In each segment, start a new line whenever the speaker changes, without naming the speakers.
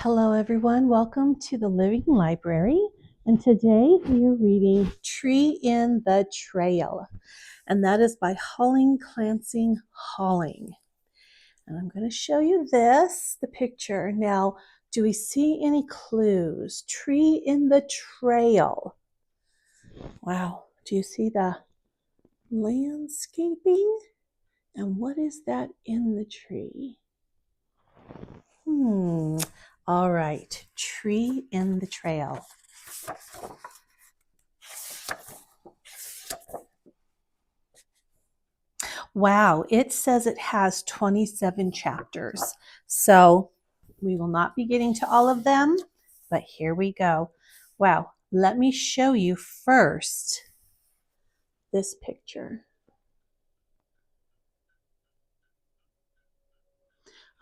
Hello everyone, welcome to the Living Library, and today we are reading Tree in the Trail, and that is by Holling Holling. And I'm going to show you the picture. Now, do we see any clues? Tree in the trail. Wow, do you see the landscaping? And what is that in the tree? All right, Tree in the Trail. Wow, it says it has 27 chapters. So we will not be getting to all of them, but here we go. Wow, let me show you first this picture.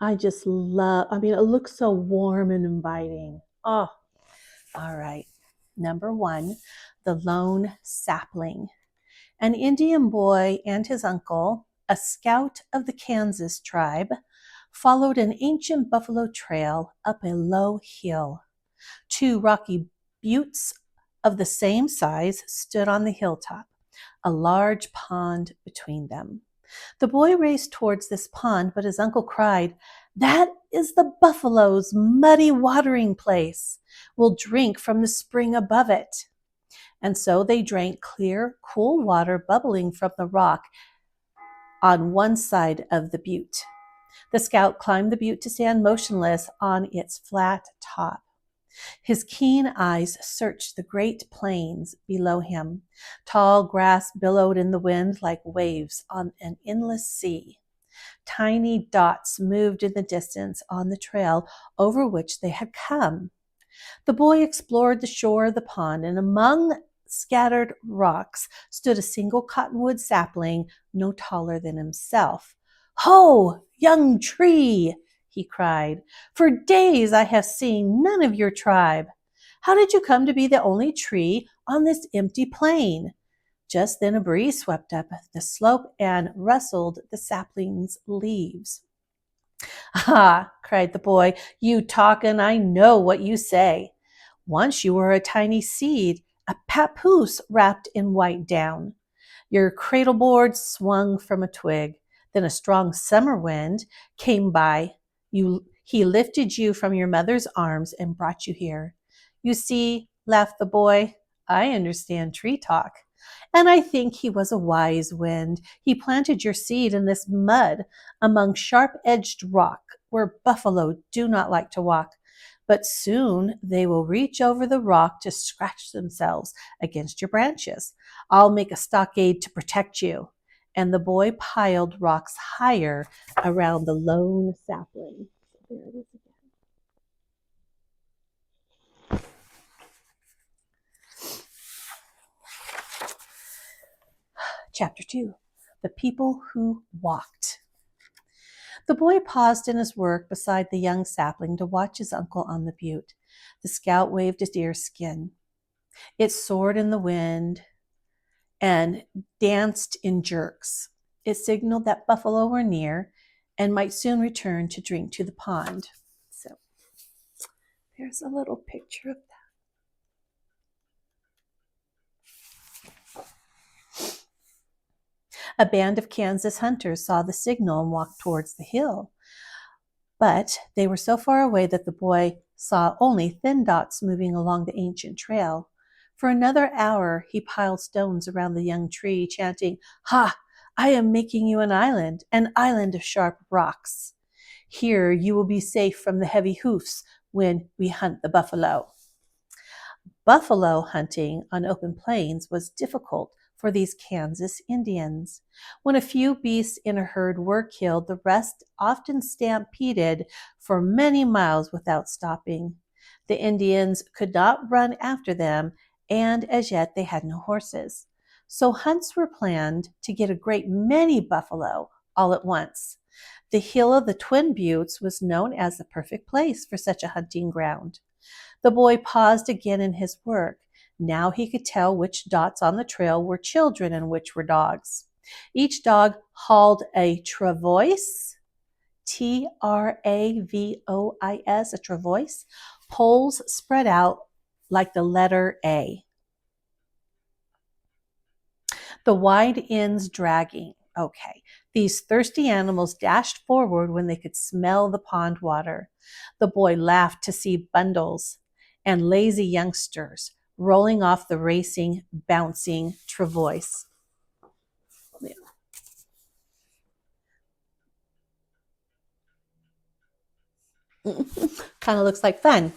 It looks so warm and inviting. Oh, all right. Number 1, the lone sapling. An Indian boy and his uncle, a scout of the Kansas tribe, followed an ancient buffalo trail up a low hill. 2 rocky buttes of the same size stood on the hilltop, a large pond between them. The boy raced towards this pond, but his uncle cried, "That is the buffalo's muddy watering place. We'll drink from the spring above it." And so they drank clear, cool water bubbling from the rock on one side of the butte. The scout climbed the butte to stand motionless on its flat top. His keen eyes searched the great plains below him. Tall grass billowed in the wind like waves on an endless sea. Tiny dots moved in the distance on the trail over which they had come. The boy explored the shore of the pond, and among scattered rocks stood a single cottonwood sapling no taller than himself. "Ho, young tree!" he cried. "For days I have seen none of your tribe. How did you come to be the only tree on this empty plain?" Just then a breeze swept up the slope and rustled the sapling's leaves. "Ah," cried the boy, "you talk and I know what you say. Once you were a tiny seed, a papoose wrapped in white down. Your cradle board swung from a twig. Then a strong summer wind came by. He lifted you from your mother's arms and brought you here. You see," laughed the boy, "I understand tree talk. And I think he was a wise wind. He planted your seed in this mud among sharp-edged rock where buffalo do not like to walk. But soon they will reach over the rock to scratch themselves against your branches. I'll make a stockade to protect you." And the boy piled rocks higher around the lone sapling. There it is again. Chapter 2, The People Who Walked. The boy paused in his work beside the young sapling to watch his uncle on the butte. The scout waved his deerskin. It soared in the wind and danced in jerks. It signaled that buffalo were near and might soon return to drink to the pond. So there's a little picture of that. A band of Kansas hunters saw the signal and walked towards the hill. But they were so far away that the boy saw only thin dots moving along the ancient trail. For another hour, he piled stones around the young tree, chanting, "Ha! I am making you an island of sharp rocks. Here you will be safe from the heavy hoofs when we hunt the buffalo." Buffalo hunting on open plains was difficult for these Kansas Indians. When a few beasts in a herd were killed, the rest often stampeded for many miles without stopping. The Indians could not run after them, and as yet they had no horses. So hunts were planned to get a great many buffalo all at once. The hill of the Twin Buttes was known as the perfect place for such a hunting ground. The boy paused again in his work. Now he could tell which dots on the trail were children and which were dogs. Each dog hauled a travois, Travois, a travois, poles spread out like the letter A. The wide ends dragging. Okay. These thirsty animals dashed forward when they could smell the pond water. The boy laughed to see bundles and lazy youngsters rolling off the racing, bouncing travois. Kind of looks like fun.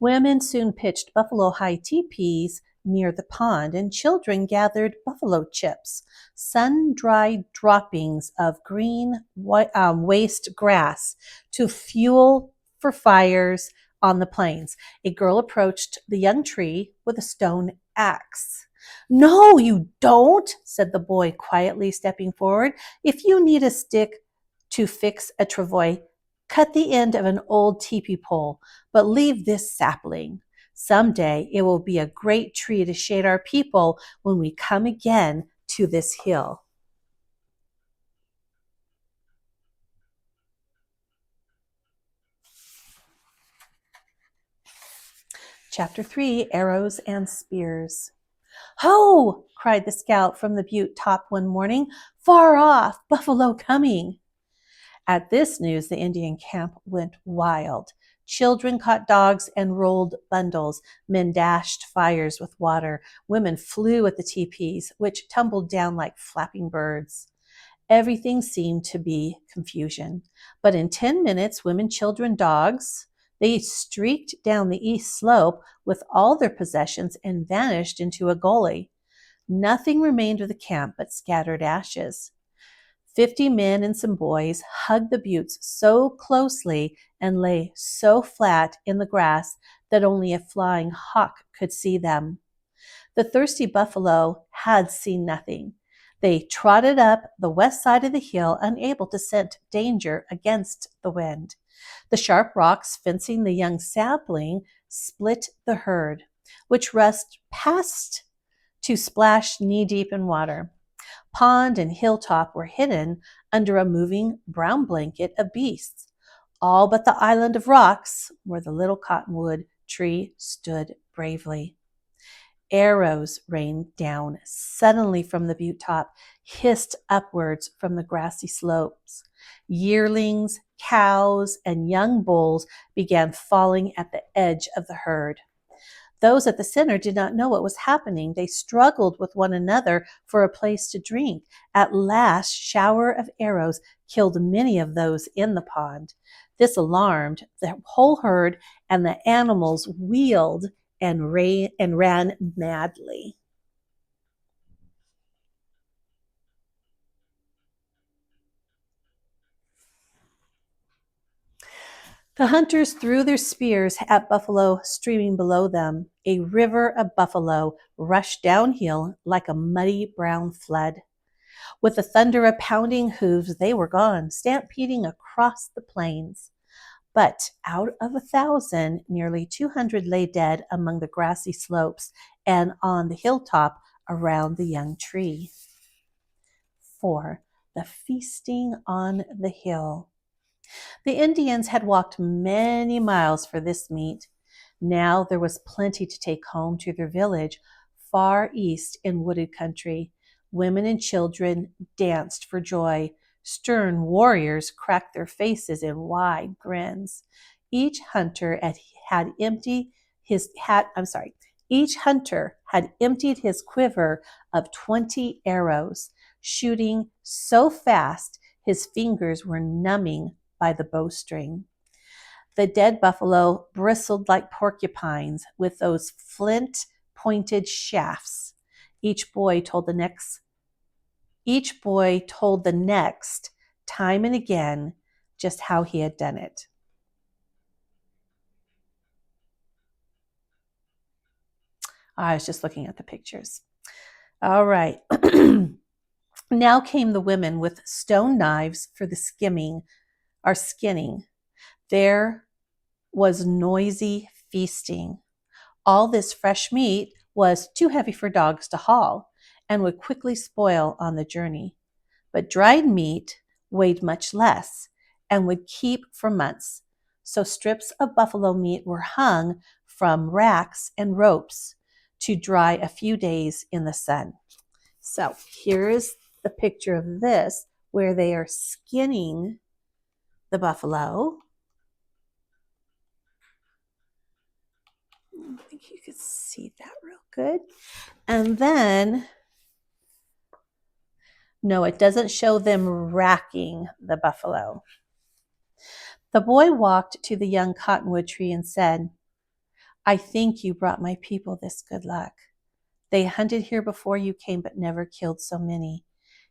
Women soon pitched buffalo high teepees near the pond, and children gathered buffalo chips, sun-dried droppings of green waste grass, to fuel for fires on the plains. A girl approached the young tree with a stone axe. "No, you don't," said the boy, quietly stepping forward. "If you need a stick to fix a travois, cut the end of an old teepee pole, but leave this sapling. Someday it will be a great tree to shade our people when we come again to this hill." Chapter 3, Arrows and Spears. "Ho!" cried the scout from the butte top one morning. "Far off, buffalo coming." At this news, the Indian camp went wild. Children caught dogs and rolled bundles. Men dashed fires with water. Women flew at the teepees, which tumbled down like flapping birds. Everything seemed to be confusion. But in 10 minutes, women, children, dogs, they streaked down the east slope with all their possessions and vanished into a gully. Nothing remained of the camp but scattered ashes. 50 men and some boys hugged the buttes so closely and lay so flat in the grass that only a flying hawk could see them. The thirsty buffalo had seen nothing. They trotted up the west side of the hill, unable to scent danger against the wind. The sharp rocks fencing the young sapling split the herd, which rushed past to splash knee-deep in water. Pond and hilltop were hidden under a moving brown blanket of beasts, all but the island of rocks where the little cottonwood tree stood bravely. Arrows rained down suddenly from the butte top, hissed upwards from the grassy slopes. Yearlings, cows, and young bulls began falling at the edge of the herd. Those at the center did not know what was happening. They struggled with one another for a place to drink. At last, shower of arrows killed many of those in the pond. This alarmed the whole herd, and the animals wheeled and ran madly. The hunters threw their spears at buffalo streaming below them. A river of buffalo rushed downhill like a muddy brown flood. With the thunder of pounding hooves, they were gone, stampeding across the plains. But out of 1,000, nearly 200 lay dead among the grassy slopes and on the hilltop around the young tree. 4. The feasting on the hill. The Indians had walked many miles for this meat. Now there was plenty to take home to their village, far east in wooded country. Women and children danced for joy. Stern warriors cracked their faces in wide grins. Each hunter had emptied his Each hunter had emptied his quiver of 20 arrows, shooting so fast his fingers were numbing by the bowstring. The dead buffalo bristled like porcupines with those flint-pointed shafts. Each boy told the next, time and again, just how he had done it. I was just looking at the pictures. All right. Now came the women with stone knives for the skinning. There was noisy feasting. All this fresh meat was too heavy for dogs to haul and would quickly spoil on the journey. But dried meat weighed much less and would keep for months. So strips of buffalo meat were hung from racks and ropes to dry a few days in the sun. So here is the picture of this where they are skinning the buffalo. I think you could see that real good. And then, no, it doesn't show them racking the buffalo. The boy walked to the young cottonwood tree and said, I think you brought my people this good luck. They hunted here before you came, but never killed so many.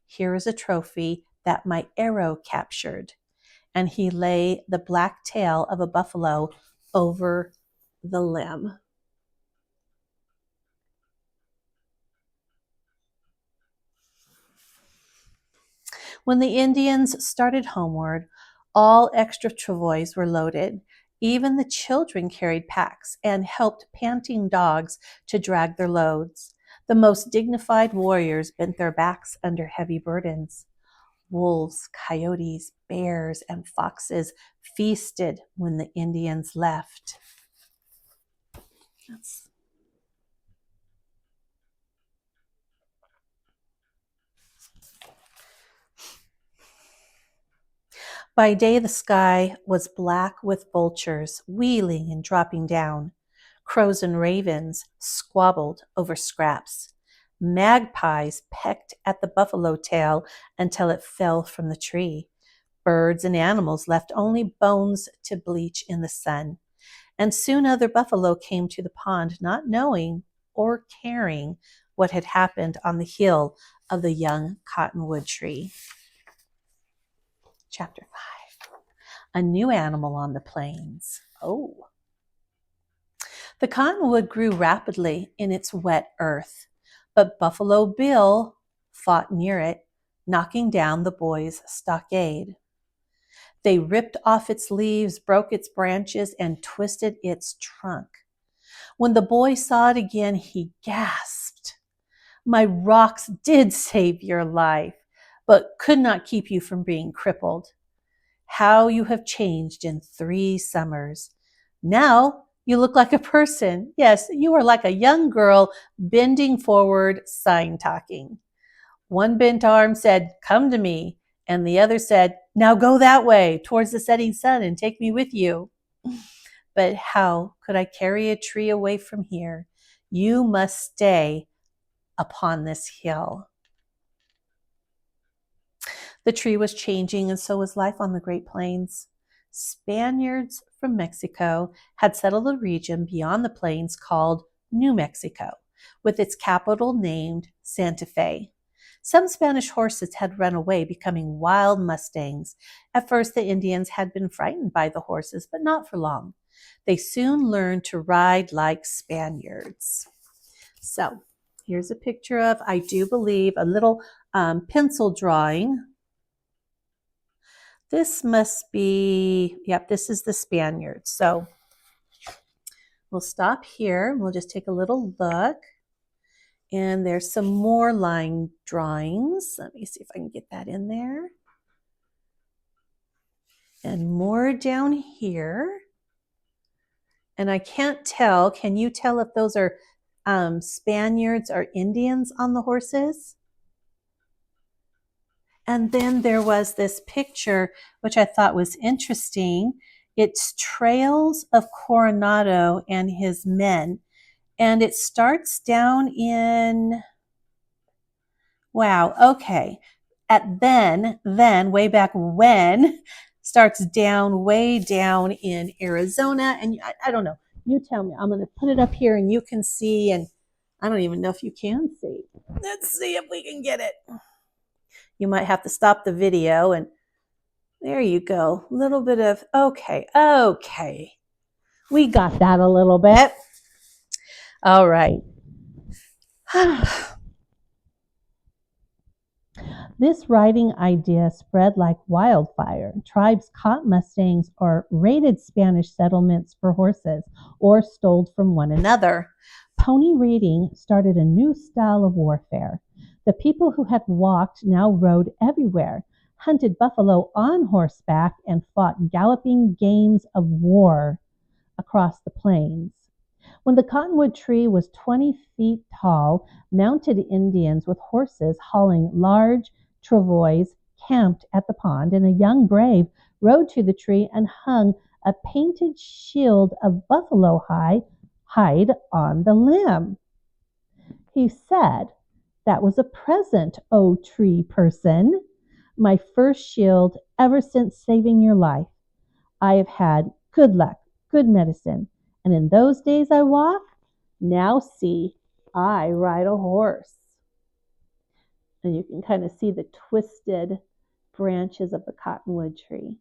Here is a trophy that my arrow captured. And he lay the black tail of a buffalo over the limb. When the Indians started homeward, all extra travois were loaded. Even the children carried packs and helped panting dogs to drag their loads. The most dignified warriors bent their backs under heavy burdens. Wolves, coyotes, bears, and foxes feasted when the Indians left. By day, the sky was black with vultures wheeling and dropping down. Crows and ravens squabbled over scraps. Magpies pecked at the buffalo tail until it fell from the tree. Birds and animals left only bones to bleach in the sun. And soon other buffalo came to the pond, not knowing or caring what had happened on the hill of the young cottonwood tree. Chapter 5. A new animal on the plains. Oh. The cottonwood grew rapidly in its wet earth, but Buffalo Bill fought near it, knocking down the boys' stockade. They ripped off its leaves, broke its branches, and twisted its trunk. When the boy saw it again, he gasped. My rocks did save your life, but could not keep you from being crippled. How you have changed in 3 summers. Now you look like a person. Yes, you are like a young girl bending forward, sign talking. One bent arm said, come to me, and the other said, now go that way towards the setting sun and take me with you. But how could I carry a tree away from here? You must stay upon this hill. The tree was changing, and so was life on the Great Plains. Spaniards from Mexico had settled a region beyond the plains called New Mexico, with its capital named Santa Fe. Some Spanish horses had run away, becoming wild mustangs. At first, the Indians had been frightened by the horses, but not for long. They soon learned to ride like Spaniards. So, here's a picture of, I do believe, a little pencil drawing. This must be, yep, this is the Spaniards. So we'll stop here. We'll just take a little look. And there's some more line drawings. Let me see if I can get that in there. And more down here. And I can't tell, can you tell if those are Spaniards or Indians on the horses? And then there was this picture, which I thought was interesting. It's Trails of Coronado and his men. And it starts down in, wow, okay. At then, way back when, starts down, way down in Arizona. And I don't know, you tell me. I'm going to put it up here and you can see, and I don't even know if you can see. Let's see if we can get it. You might have to stop the video, and there you go. A little bit of, okay. We got that a little bit. All right. This riding idea spread like wildfire. Tribes caught mustangs or raided Spanish settlements for horses or stole from one another. Pony riding started a new style of warfare. The people who had walked now rode everywhere. hunted buffalo on horseback, and fought galloping games of war across the plains. When the cottonwood tree was 20 feet tall, mounted Indians with horses hauling large travois camped at the pond, and a young brave rode to the tree and hung a painted shield of buffalo hide on the limb. He said, "That was a present, O tree person. My first shield ever since saving your life. I have had good luck, good medicine, and in those days I walk. Now see, I ride a horse." And you can kind of see the twisted branches of the cottonwood tree.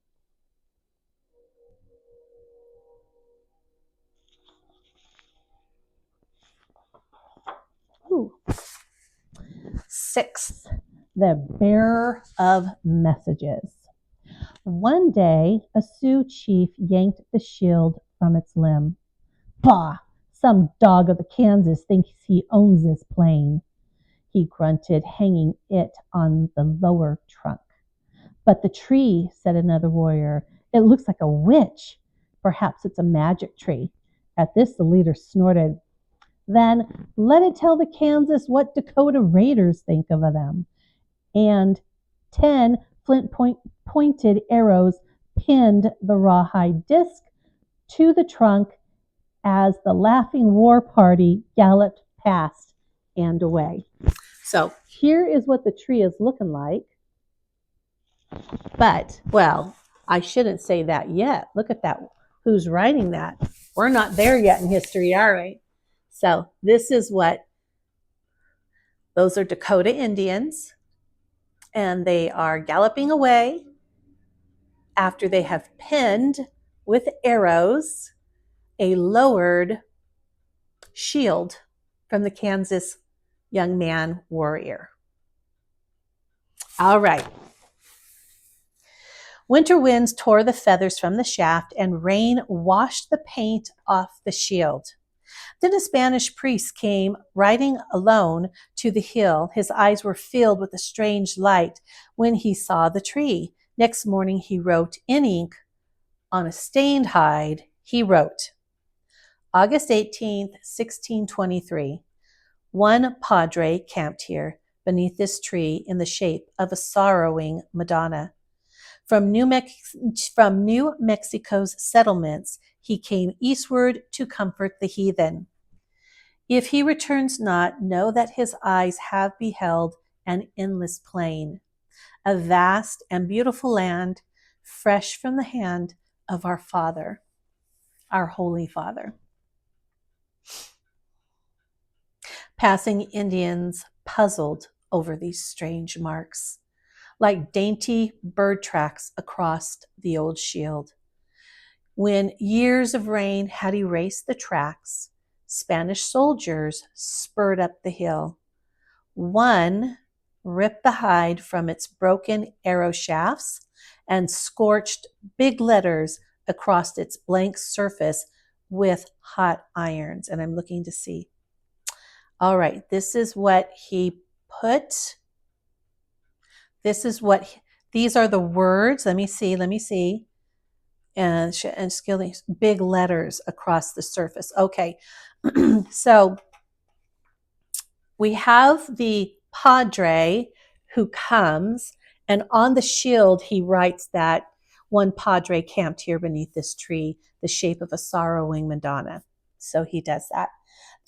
Ooh. Sixth, the bearer of messages. One day, a Sioux chief yanked the shield from its limb. "Bah! Some dog of the Kansas thinks he owns this plain," he grunted, hanging it on the lower trunk. "But the tree," said another warrior, "it looks like a witch. Perhaps it's a magic tree." At this, the leader snorted. "Then let it tell the Kansas what Dakota Raiders think of them." And 10 pointed arrows pinned the rawhide disc to the trunk as the laughing war party galloped past and away. So here is what the tree is looking like. But, well, I shouldn't say that yet. Look at that. Who's writing that? We're not there yet in history, are we? So this is what, those are Dakota Indians, and they are galloping away after they have pinned with arrows a lowered shield from the Kansas young man warrior. All right. Winter winds tore the feathers from the shaft, and rain washed the paint off the shield. Then a Spanish priest came riding alone to the hill. His eyes were filled with a strange light when he saw the tree. Next morning he wrote in ink on a stained hide. He wrote, August 18th, 1623. One padre camped here beneath this tree in the shape of a sorrowing Madonna. From New Mexico's settlements, he came eastward to comfort the heathen. If he returns not, know that his eyes have beheld an endless plain, a vast and beautiful land, fresh from the hand of our Father, our Holy Father. Passing Indians puzzled over these strange marks, like dainty bird tracks across the old shield. When years of rain had erased the tracks, Spanish soldiers spurred up the hill. One ripped the hide from its broken arrow shafts and scorched big letters across its blank surface with hot irons. And I'm looking to see. All right, this is what he put. These are the words. Let me see. And skill these big letters across the surface. Okay, so we have the padre who comes, and on the shield he writes that one padre camped here beneath this tree, the shape of a sorrowing Madonna. So he does that.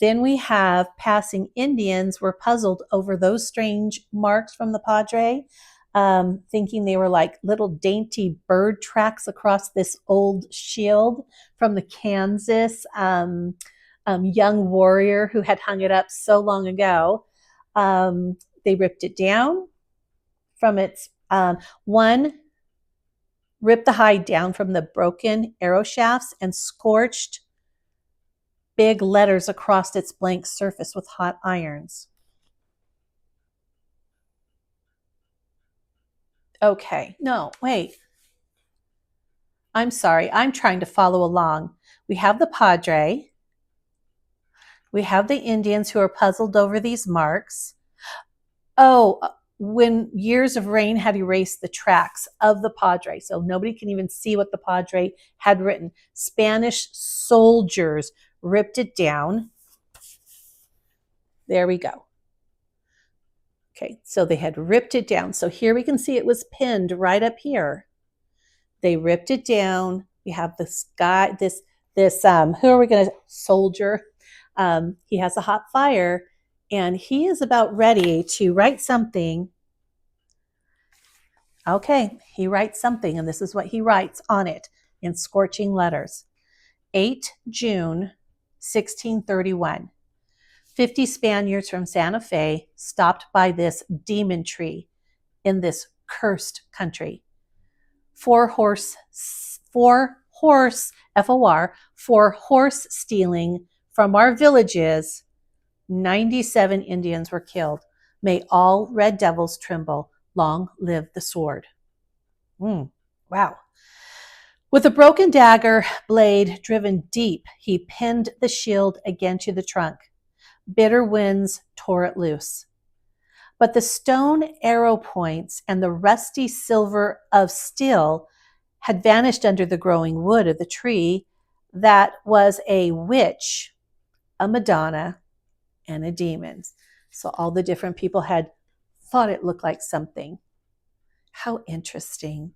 Then we have passing Indians were puzzled over those strange marks from the padre, thinking they were like little dainty bird tracks across this old shield from the Kansas young warrior who had hung it up so long ago. They ripped it down from its, one ripped the hide down from the broken arrow shafts and scorched big letters across its blank surface with hot irons. Okay, no, wait. I'm sorry, I'm trying to follow along. We have the padre. We have the Indians who are puzzled over these marks. Oh, when years of rain had erased the tracks of the padre. So nobody can even see what the padre had written. Spanish soldiers ripped it down. There we go. Okay, so they had ripped it down. So here we can see it was pinned right up here. They ripped it down. We have this guy, this who are we going to, soldier. He has a hot fire, and he is about ready to write something. Okay, he writes something, and this is what he writes on it in scorching letters. 8 June 1631. 50 Spaniards from Santa Fe stopped by this demon tree in this cursed country. For horse stealing from our villages, 97 Indians were killed. May all red devils tremble. Long live the sword. Wow. With a broken dagger blade driven deep, he pinned the shield again to the trunk. Bitter winds tore it loose. But the stone arrow points and the rusty silver of steel had vanished under the growing wood of the tree that was a witch, a Madonna, and a demon. So all the different people had thought it looked like something. How interesting.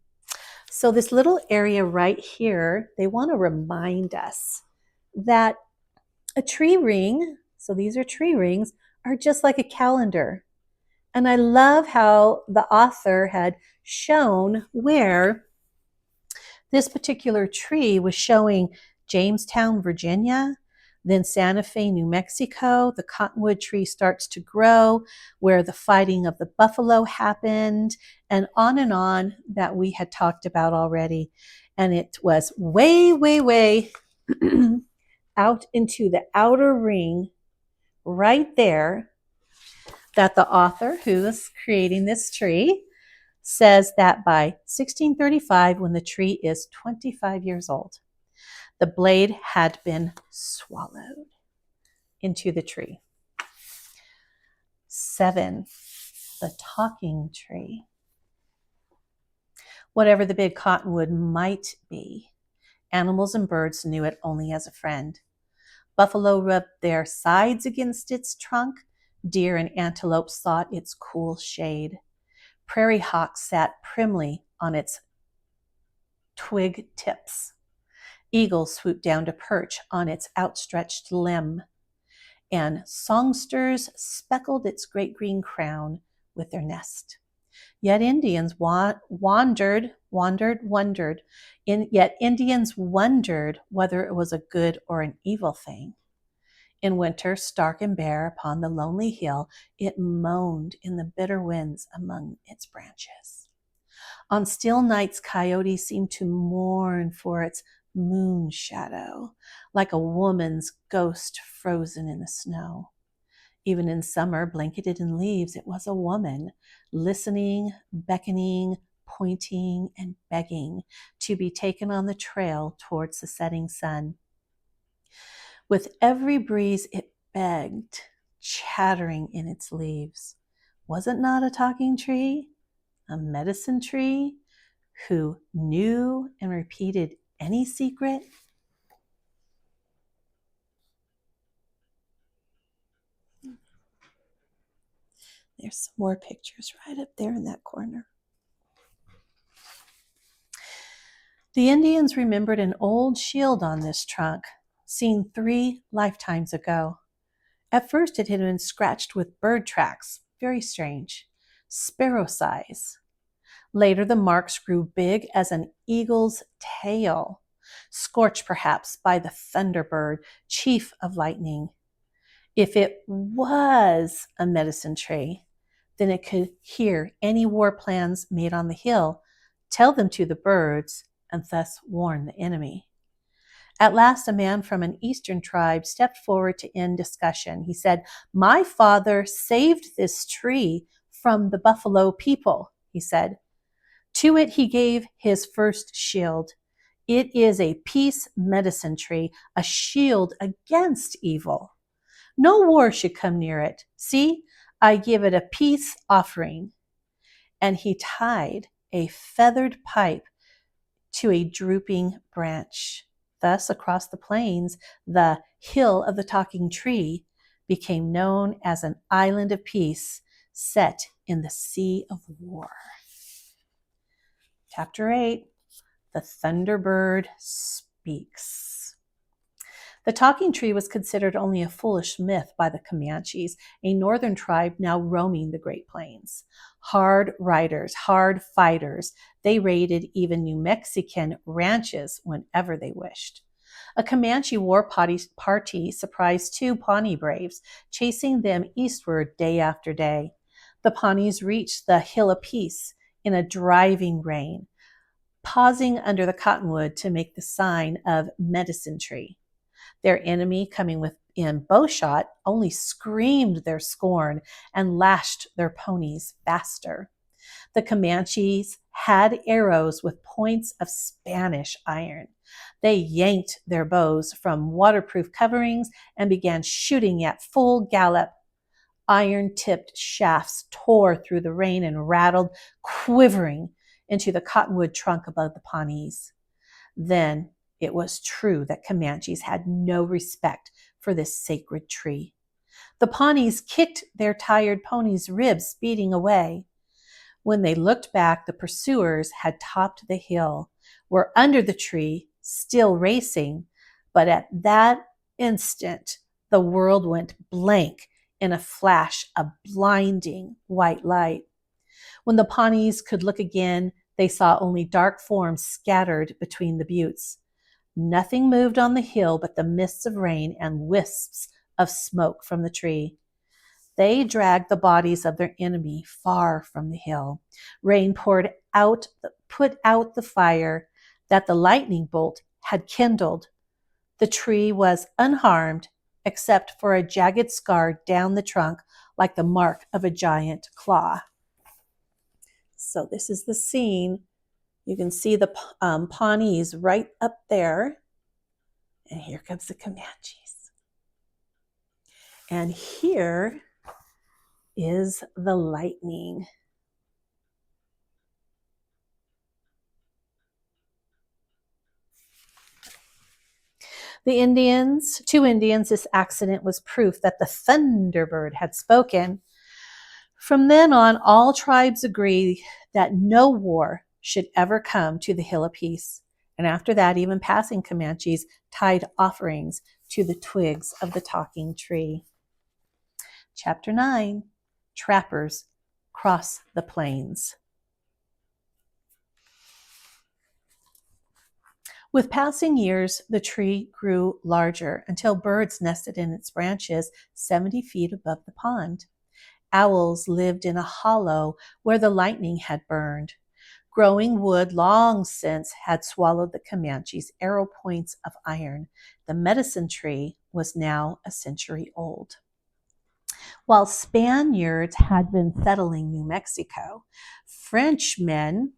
So this little area right here, they want to remind us that a tree ring, so these are tree rings, are just like a calendar. And I love how the author had shown where this particular tree was showing Jamestown, Virginia, then Santa Fe, New Mexico. The cottonwood tree starts to grow where the fighting of the buffalo happened, and on that we had talked about already. And it was way, way, way out into the outer ring right there that the author who is creating this tree says that by 1635, when the tree is 25 years old, the blade had been swallowed into the tree. 7, the talking tree. Whatever the big cottonwood might be, animals and birds knew it only as a friend. Buffalo rubbed their sides against its trunk. Deer and antelope sought its cool shade. Prairie hawks sat primly on its twig tips. Eagles swooped down to perch on its outstretched limb, and songsters speckled its great green crown with their nest. Yet Indians wondered whether it was a good or an evil thing. In winter, stark and bare upon the lonely hill, it moaned in the bitter winds among its branches. On still nights, coyotes seemed to mourn for its moon shadow, like a woman's ghost frozen in the snow. Even in summer, blanketed in leaves, it was a woman, listening, beckoning, pointing, and begging to be taken on the trail towards the setting sun. With every breeze it begged, chattering in its leaves. Was it not a talking tree, a medicine tree, who knew and repeated any secret? There's some more pictures right up there in that corner. The Indians remembered an old shield on this trunk, seen 3 lifetimes ago. At first it had been scratched with bird tracks, very strange, sparrow size. Later the marks grew big as an eagle's tail, scorched perhaps by the thunderbird, chief of lightning. If it was a medicine tree, then it could hear any war plans made on the hill, tell them to the birds, and thus warn the enemy. At last, a man from an eastern tribe stepped forward to end discussion. He said, "My father saved this tree from the buffalo people," he said. To it he gave his first shield. It is a peace medicine tree, a shield against evil. No war should come near it. See, I give it a peace offering. and he tied a feathered pipe to a drooping branch. Thus, across the plains, the hill of the talking tree became known as an island of peace set in the sea of war. Chapter 8, The Thunderbird Speaks. The talking tree was considered only a foolish myth by the Comanches, a northern tribe now roaming the Great Plains. Hard riders, hard fighters, they raided even New Mexican ranches whenever they wished. A Comanche war party surprised two Pawnee braves, chasing them eastward day after day. The Pawnees reached the Hill of Peace in a driving rain, pausing under the cottonwood to make the sign of Medicine Tree. Their enemy, coming within bowshot, only screamed their scorn and lashed their ponies faster. The Comanches had arrows with points of Spanish iron. They yanked their bows from waterproof coverings and began shooting at full gallop. Iron-tipped shafts tore through the rain and rattled, quivering, into the cottonwood trunk above the Pawnees. Then it was true that Comanches had no respect for this sacred tree. The Pawnees kicked their tired ponies' ribs, speeding away. When they looked back, the pursuers had topped the hill, were under the tree, still racing, but at that instant, the world went blank in a flash of blinding white light. When the Pawnees could look again, they saw only dark forms scattered between the buttes. Nothing moved on the hill but the mists of rain and wisps of smoke from the tree. They dragged the bodies of their enemy far from the hill. Rain put out the fire that the lightning bolt had kindled. The tree was unharmed except for a jagged scar down the trunk like the mark of a giant claw. So this is the scene. You can see the Pawnees right up there. And here comes the Comanches. And here is the lightning. To Indians, this accident was proof that the Thunderbird had spoken. From then on, all tribes agree that no war should ever come to the Hill of Peace. And after that, even passing Comanches tied offerings to the twigs of the talking tree. Chapter 9, Trappers Cross the Plains. With passing years, the tree grew larger until birds nested in its branches 70 feet above the pond. Owls lived in a hollow where the lightning had burned. Growing wood long since had swallowed the Comanches' arrow points of iron. The medicine tree was now a century old. While Spaniards had been settling New Mexico, Frenchmen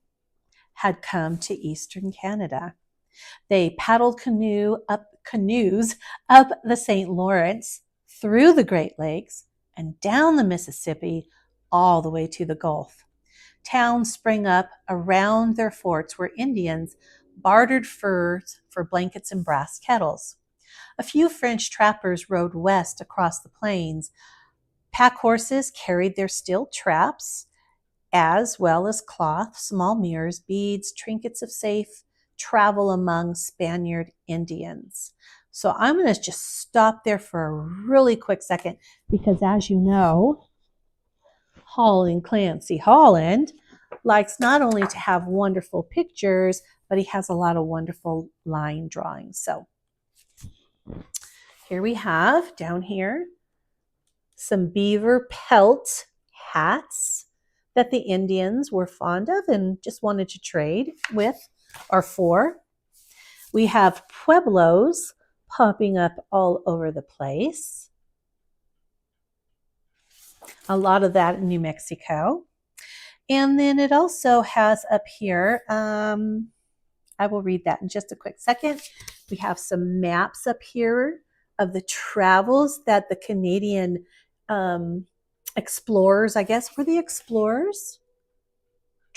had come to eastern Canada. They paddled canoes up the St. Lawrence, through the Great Lakes, and down the Mississippi, all the way to the Gulf. Towns sprang up around their forts where Indians bartered furs for blankets and brass kettles. A few French trappers rode west across the plains. Pack horses carried their steel traps, as well as cloth, small mirrors, beads, trinkets of safe travel among Spaniard Indians. So I'm going to just stop there for a really quick second because, as you know, Holling Clancy Holland likes not only to have wonderful pictures, but he has a lot of wonderful line drawings. So here we have, down here, some beaver pelt hats that the Indians were fond of and just wanted to trade with or for. We have pueblos popping up all over the place. A lot of that in New Mexico. And then it also has up here, I will read that in just a quick second. We have some maps up here of the travels that the Canadian explorers, I guess, were the explorers?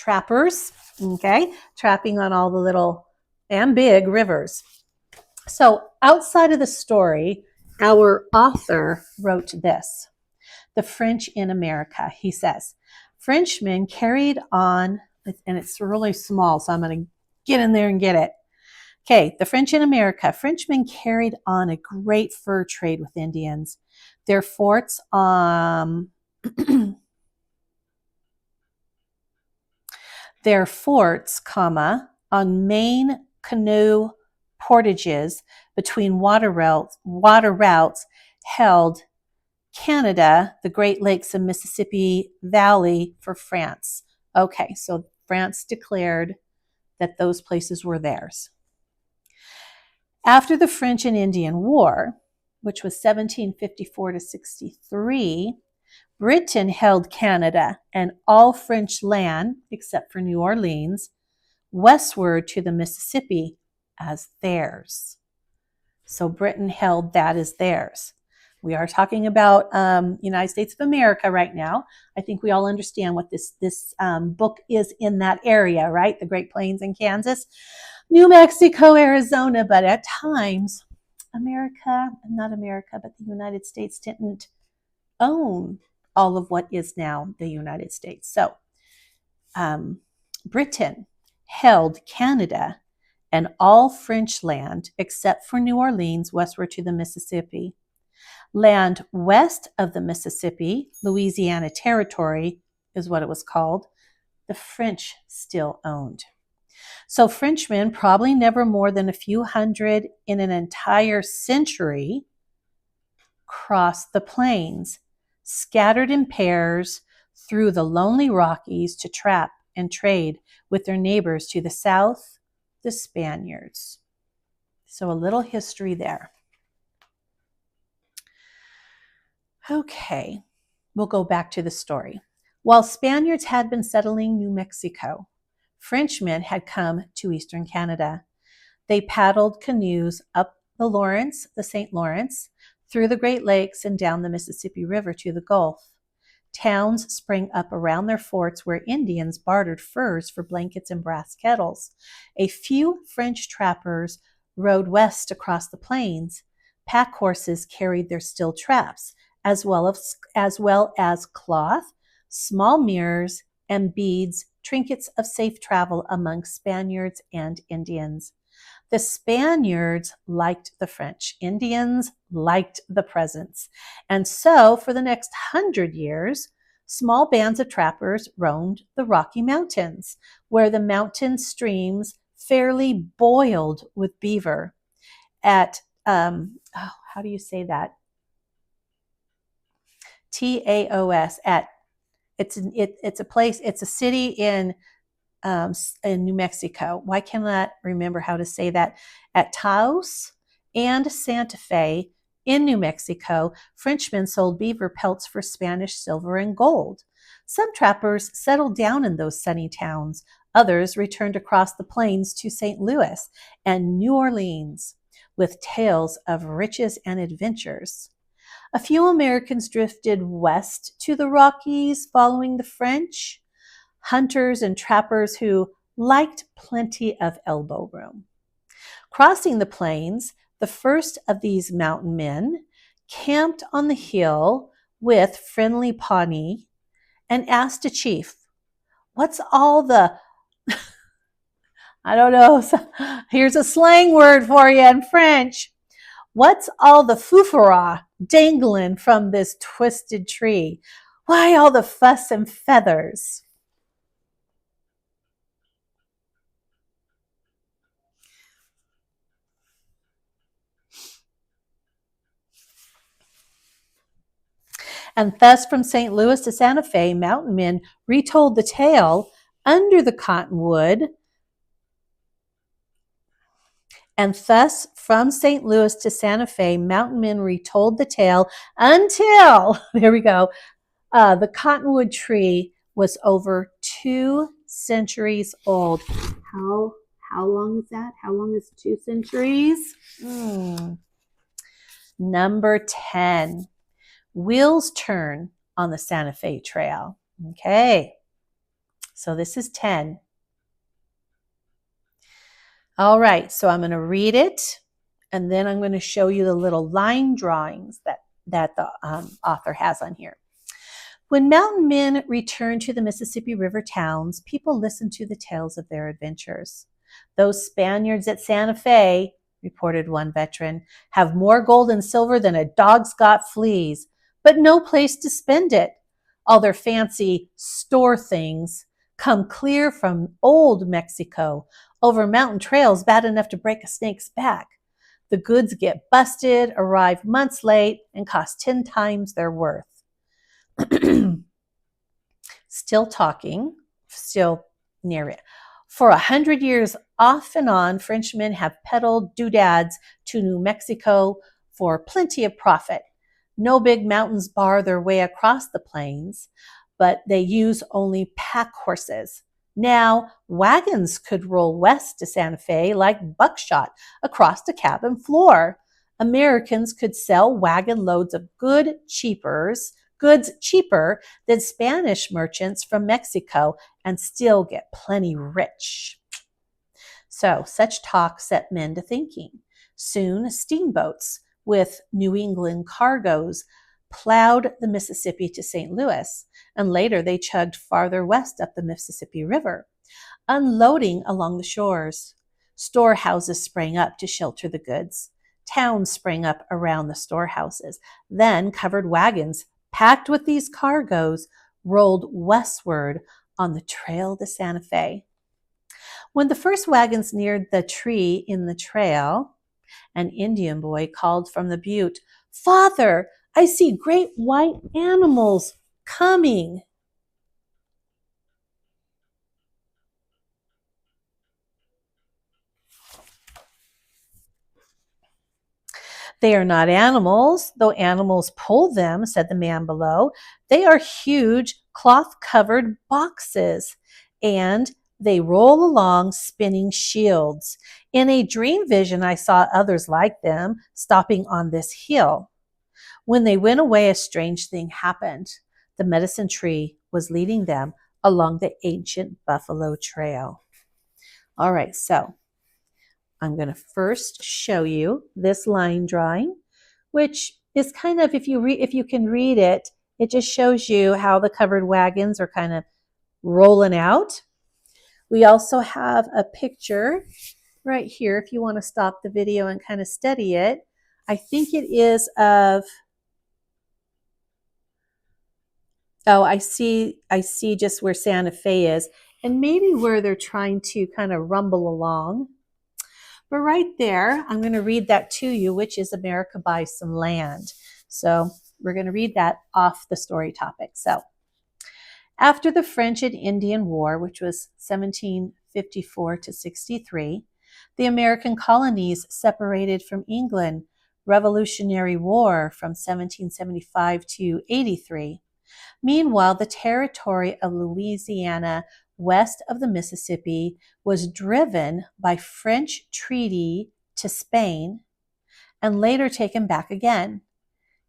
trappers, okay, trapping on all the little and big rivers. So outside of the story, our author wrote this. The French in America, he says. Frenchmen carried on, and it's really small, so I'm going to get in there and get it. Okay, the French in America. Frenchmen carried on a great fur trade with Indians. Their forts their forts, on main canoe portages between water routes held Canada, the Great Lakes and Mississippi Valley for France. Okay, so France declared that those places were theirs. After the French and Indian War, which was 1754 to 63, Britain held Canada and all French land, except for New Orleans, westward to the Mississippi as theirs. So Britain held that as theirs. We are talking about United States of America right now. I think we all understand what this book is in that area, right? The Great Plains in Kansas, New Mexico, Arizona. But at times, not America, but the United States didn't own all of what is now the United States. So Britain held Canada and all French land except for New Orleans westward to the Mississippi. Land west of the Mississippi, Louisiana Territory is what it was called, the French still owned. So Frenchmen, probably never more than a few hundred in an entire century, crossed the plains, scattered in pairs through the lonely Rockies to trap and trade with their neighbors to the south, the Spaniards. So a little history there. Okay, we'll go back to the story. While Spaniards had been settling New Mexico, Frenchmen had come to eastern Canada. They paddled canoes up the St. Lawrence, through the Great Lakes and down the Mississippi River to the Gulf. Towns sprang up around their forts where Indians bartered furs for blankets and brass kettles. A few French trappers rode west across the plains. Pack horses carried their steel traps, as well as cloth, small mirrors, and beads, trinkets of safe travel among Spaniards and Indians. The Spaniards liked the French. Indians liked the presents. And so, for the next 100 years, small bands of trappers roamed the Rocky Mountains, where the mountain streams fairly boiled with beaver. At, how do you say that? Taos. It's a place, it's a city in New Mexico. Why cannot remember how to say that? At Taos and Santa Fe in New Mexico, Frenchmen sold beaver pelts for Spanish silver and gold. Some trappers settled down in those sunny towns. Others returned across the plains to St. Louis and New Orleans with tales of riches and adventures. A few Americans drifted west to the Rockies following the French, hunters and trappers who liked plenty of elbow room. Crossing the plains, the first of these mountain men camped on the hill with friendly Pawnee and asked a chief, "What's all the..." I don't know, here's a slang word for you in French. "What's all the foofara dangling from this twisted tree? Why all the fuss and feathers?" And thus from St. Louis to Santa Fe, mountain men retold the tale under the cottonwood. And thus from St. Louis to Santa Fe, mountain men retold the tale until, there we go, the cottonwood tree was over 2 centuries old. How long is that? How long is 2 centuries? Number 10. Wheels turn on the Santa Fe Trail. Okay. So this is 10. All right, so I'm going to read it, and then I'm going to show you the little line drawings that the author has on here. When mountain men returned to the Mississippi River towns, people listened to the tales of their adventures. Those Spaniards at Santa Fe, reported one veteran, have more gold and silver than a dog's got fleas, but no place to spend it. All their fancy store things come clear from old Mexico, over mountain trails bad enough to break a snake's back. The goods get busted, arrive months late, and cost 10 times their worth. Still talking, still near it. For 100 years, off and on, Frenchmen have peddled doodads to New Mexico for plenty of profit. No big mountains bar their way across the plains, but they use only pack horses. Now, wagons could roll west to Santa Fe like buckshot across the cabin floor. Americans could sell wagon loads of goods cheaper than Spanish merchants from Mexico and still get plenty rich. So such talk set men to thinking. Soon steamboats with New England cargoes plowed the Mississippi to St. Louis, and later they chugged farther west up the Mississippi River, unloading along the shores. Storehouses sprang up to shelter the goods. Towns sprang up around the storehouses. Then covered wagons packed with these cargoes rolled westward on the trail to Santa Fe. When the first wagons neared the tree in the trail, an Indian boy called from the butte, "Father, I see great white animals coming." "They are not animals, though animals pull them," said the man below. "They are huge cloth-covered boxes, and they roll along spinning shields. In a dream vision, I saw others like them stopping on this hill. When they went away, a strange thing happened. The medicine tree was leading them along the ancient buffalo trail." All right, so I'm going to first show you this line drawing, which is kind of, if you can read it, it just shows you how the covered wagons are kind of rolling out. We also have a picture right here, if you want to stop the video and kind of study it. I think it is of, oh, I see just where Santa Fe is, and maybe where they're trying to kind of rumble along. But right there, I'm going to read that to you, which is America Buys Some Land. So we're going to read that off the story topic. So after the French and Indian War, which was 1754 to 63, the American colonies separated from England. Revolutionary War from 1775 to 83. Meanwhile, the territory of Louisiana west of the Mississippi was driven by French treaty to Spain and later taken back again.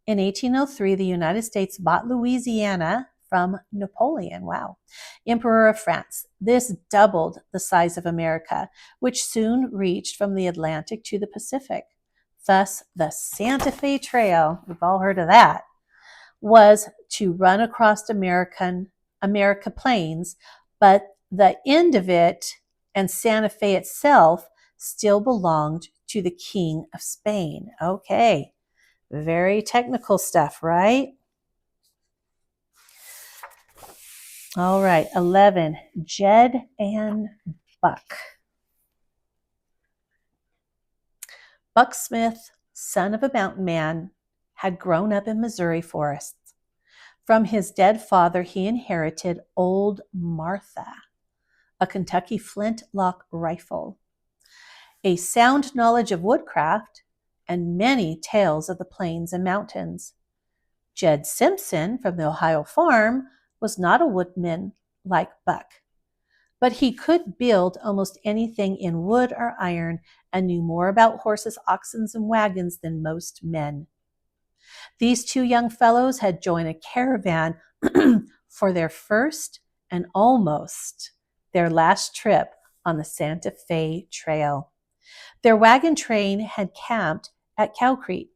In 1803, the United States bought Louisiana from Napoleon, Emperor of France. This doubled the size of America, which soon reached from the Atlantic to the Pacific. Thus, the Santa Fe Trail, we've all heard of that, was to run across America plains, but the end of it and Santa Fe itself still belonged to the King of Spain. Okay, very technical stuff, right? All right, 11, Jed and Buck. Buck Smith, son of a mountain man, had grown up in Missouri forests. From his dead father, he inherited Old Martha, a Kentucky flintlock rifle, a sound knowledge of woodcraft, and many tales of the plains and mountains. Jed Simpson from the Ohio farm was not a woodman like Buck, but he could build almost anything in wood or iron and knew more about horses, oxen, and wagons than most men. These two young fellows had joined a caravan for their first and almost their last trip on the Santa Fe Trail. Their wagon train had camped at Cow Creek,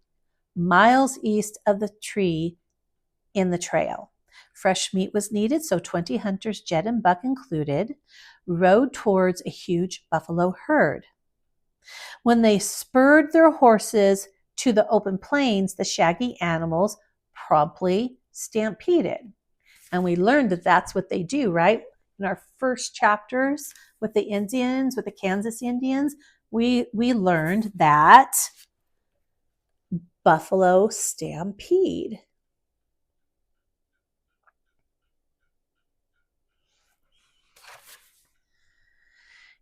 miles east of the tree in the trail. Fresh meat was needed, so 20 hunters, Jed and Buck included, rode towards a huge buffalo herd. When they spurred their horses to the open plains, the shaggy animals promptly stampeded. And we learned that that's what they do, right? In our first chapters with the Indians, with the Kansas Indians, we learned that buffalo stampede.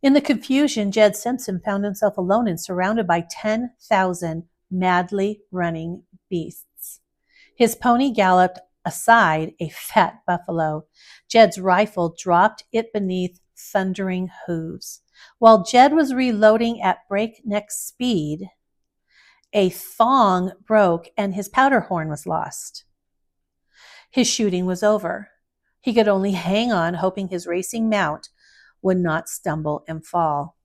In the confusion, Jed Simpson found himself alone and surrounded by 10,000 madly running beasts. His pony galloped aside a fat buffalo. Jed's rifle dropped it beneath thundering hooves. While Jed was reloading at breakneck speed, a thong broke and his powder horn was lost. His shooting was over. He could only hang on, hoping his racing mount would not stumble and fall.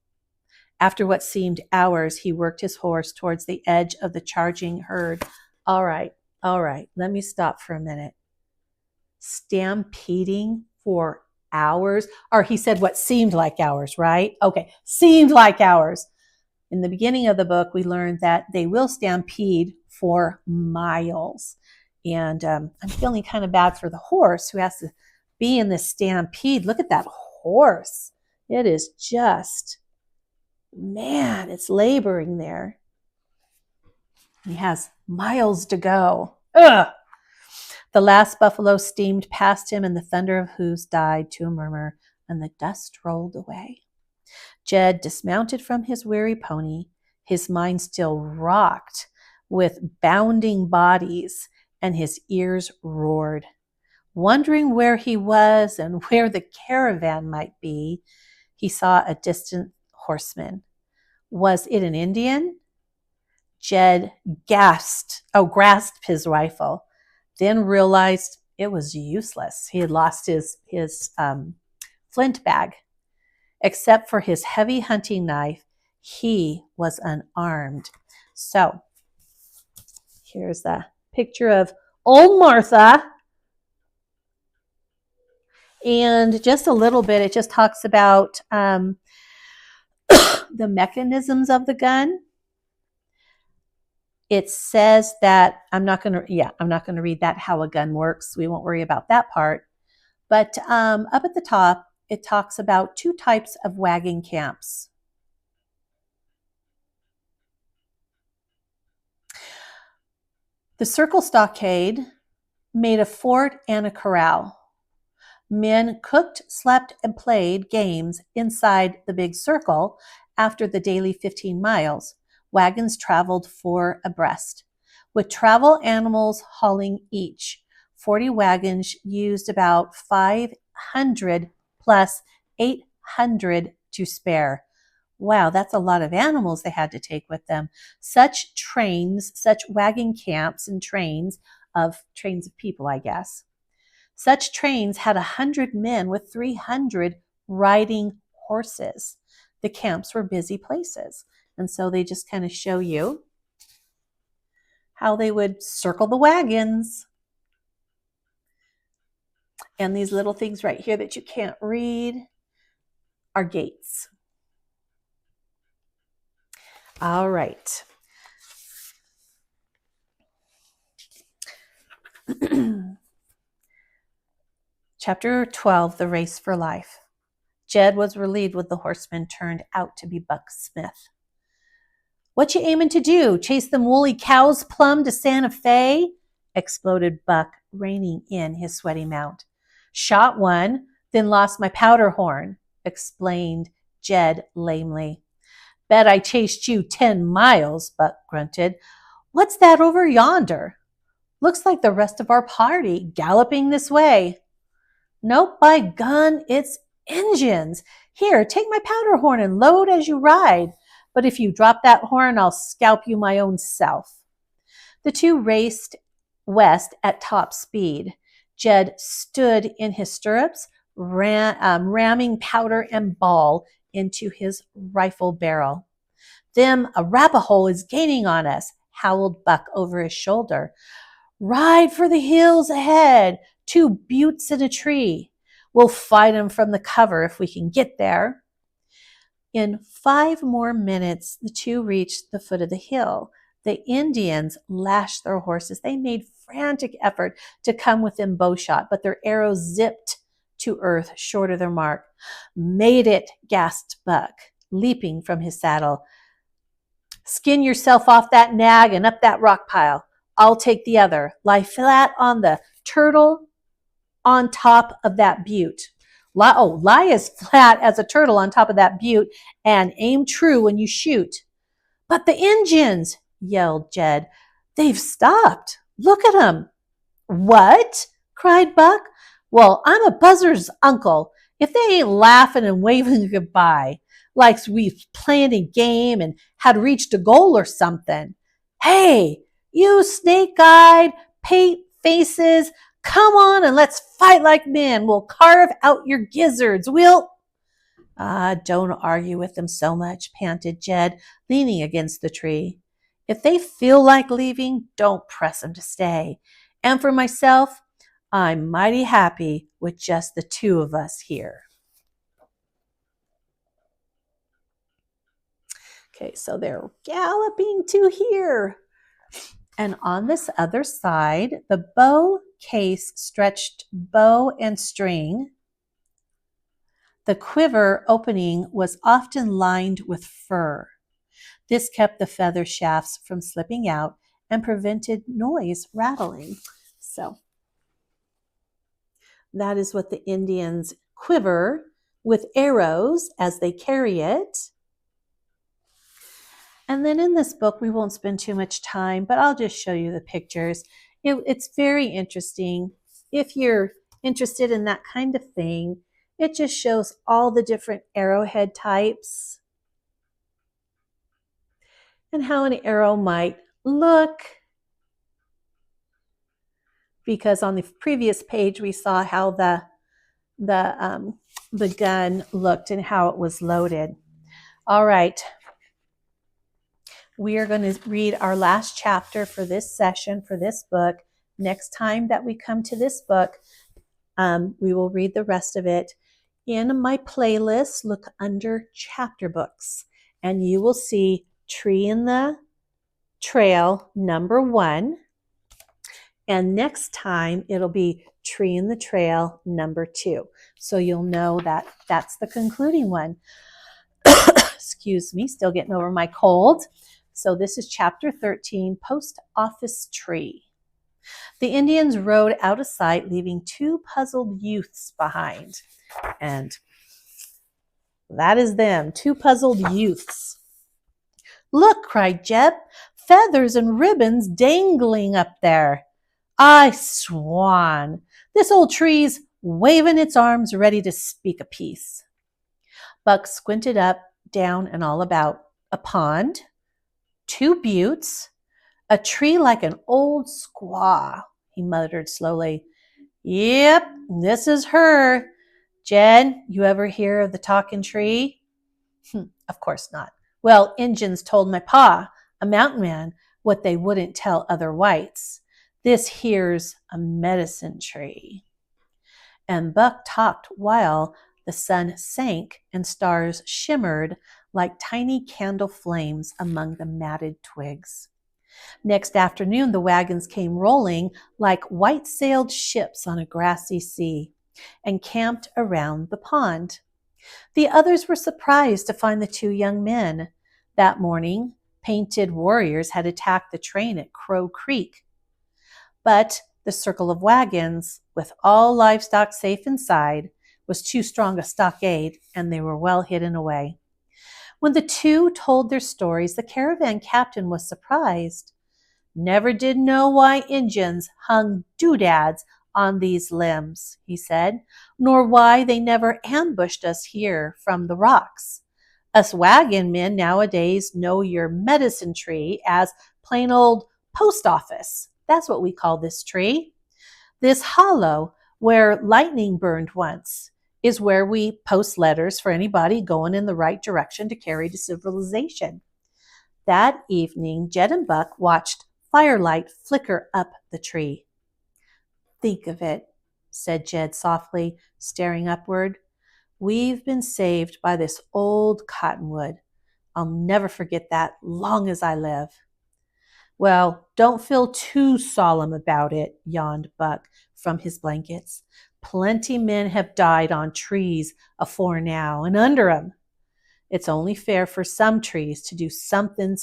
After what seemed hours, he worked his horse towards the edge of the charging herd. All right, let me stop for a minute. Stampeding for hours, or he said what seemed like hours, right? Okay, seemed like hours. In the beginning of the book, we learned that they will stampede for miles. And I'm feeling kind of bad for the horse who has to be in this stampede. Look at that horse. It is just, man, it's laboring there. He has miles to go. Ugh! The last buffalo steamed past him, and the thunder of hooves died to a murmur, and the dust rolled away. Jed dismounted from his weary pony, his mind still rocked with bounding bodies, and his ears roared. Wondering where he was and where the caravan might be, he saw a distant horseman. Was it an Indian? Jed grasped his rifle, then realized it was useless. He had lost his flint bag. Except for his heavy hunting knife, he was unarmed. So here's the picture of old Martha. And just a little bit, it just talks about the mechanisms of the gun. It says that, I'm not going to read that, how a gun works. We won't worry about that part. But up at the top, it talks about two types of wagon camps. The circle stockade made a fort and a corral. Men cooked, slept, and played games inside the big circle after the daily 15 miles. Wagons traveled 4 abreast, with travel animals hauling each. 40 wagons used about 500 plus 800 to spare. Wow, that's a lot of animals they had to take with them. Such trains, such wagon camps and trains of people, I guess. Such trains had 100 men with 300 riding horses. The camps were busy places. And so they just kind of show you how they would circle the wagons. And these little things right here that you can't read are gates. All right. Chapter 12, The Race for Life. Jed was relieved when the horseman turned out to be Buck Smith. "What you aiming to do? Chase them woolly cows plumb to Santa Fe?" exploded Buck, reining in his sweaty mount. "Shot one, then lost my powder horn," explained Jed lamely. "Bet I chased you 10 miles, Buck grunted. "What's that over yonder?" "Looks like the rest of our party galloping this way." "Nope, by gun, it's Injuns. Here, take my powder horn and load as you ride. But if you drop that horn, I'll scalp you my own self." The two raced west at top speed. Jed stood in his stirrups, ramming powder and ball into his rifle barrel. "Them Arapaho is gaining on us," howled Buck over his shoulder. "Ride for the hills ahead, 2 buttes and a tree. We'll fight 'em from the cover if we can get there." In 5 more minutes, the two reached the foot of the hill. The Indians lashed their horses. They made frantic effort to come within bowshot, but their arrows zipped to earth short of their mark. "Made it," gasped Buck, leaping from his saddle. "Skin yourself off that nag and up that rock pile. I'll take the other. Lie flat on the turtle on top of that butte. Lie as flat as a turtle on top of that butte and aim true when you shoot." "But the Injuns," yelled Jed. "They've stopped. Look at 'em." "What?" cried Buck. "Well, I'm a buzzard's uncle if they ain't laughing and waving goodbye, like we've planned a game and had reached a goal or something. Hey, you snake-eyed, paint faces, come on and let's fight like men. We'll carve out your gizzards. We'll—" "Don't argue with them so much," panted Jed, leaning against the tree. "If they feel like leaving, don't press them to stay. And for myself, I'm mighty happy with just the 2 of us here." Okay, so they're galloping to here. And on this other side, the bow case stretched bow and string. The quiver opening was often lined with fur. This kept the feather shafts from slipping out and prevented noise rattling. So that is what the Indians quiver with arrows as they carry it. And then in this book, we won't spend too much time, but I'll just show you the pictures. It's very interesting. If you're interested in that kind of thing, it just shows all the different arrowhead types and how an arrow might look. Because on the previous page, we saw how the gun looked and how it was loaded. All right. We are going to read our last chapter for this session, for this book. Next time that we come to this book, we will read the rest of it. In my playlist, look under chapter books, and you will see Tree in the Trail #1. And next time, it'll be Tree in the Trail #2. So you'll know that that's the concluding one. Excuse me, still getting over my cold. So this is chapter 13, Post Office Tree. The Indians rode out of sight, leaving 2 puzzled youths behind. And that is them, 2 puzzled youths. "Look," cried Jeb, "feathers and ribbons dangling up there. I swan, this old tree's waving its arms ready to speak a piece." Buck squinted up, down, and all about. A pond, 2 buttes, a tree like an old squaw, he muttered slowly. "Yep, this is her. Jed, you ever hear of the talking tree?" Of course not. "Well, Injuns told my pa, a mountain man, what they wouldn't tell other whites. This here's a medicine tree." And Buck talked while the sun sank and stars shimmered like tiny candle flames among the matted twigs. Next afternoon, the wagons came rolling like white-sailed ships on a grassy sea and camped around the pond. The others were surprised to find the 2 young men. That morning, painted warriors had attacked the train at Crow Creek. But the circle of wagons, with all livestock safe inside, was too strong a stockade, and they were well hidden away. When the 2 told their stories, the caravan captain was surprised. "Never did know why Injuns hung doodads on these limbs," he said, "nor why they never ambushed us here from the rocks. Us wagon men nowadays know your medicine tree as plain old post office. That's what we call this tree. This hollow where lightning burned once. is where we post letters for anybody going in the right direction to carry to civilization. That evening, Jed and Buck watched firelight flicker up the tree. Think of it, said Jed softly, staring upward. We've been saved by this old cottonwood. I'll never forget that long as I live. Well, don't feel too solemn about it, yawned Buck from his blankets. Plenty men have died on trees afore now and under 'em. It's only fair for some trees to do something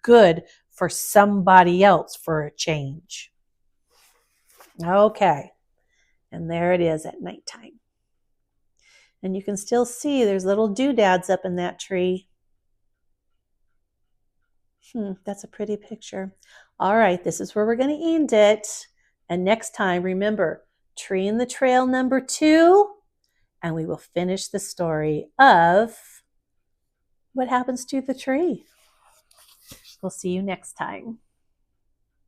good for somebody else for a change. Okay, and there it is at nighttime. And you can still see there's little doodads up in that tree. That's a pretty picture. All right, this is where we're going to end it. And next time, remember, Tree in the Trail number 2, and we will finish the story of what happens to the tree. We'll see you next time.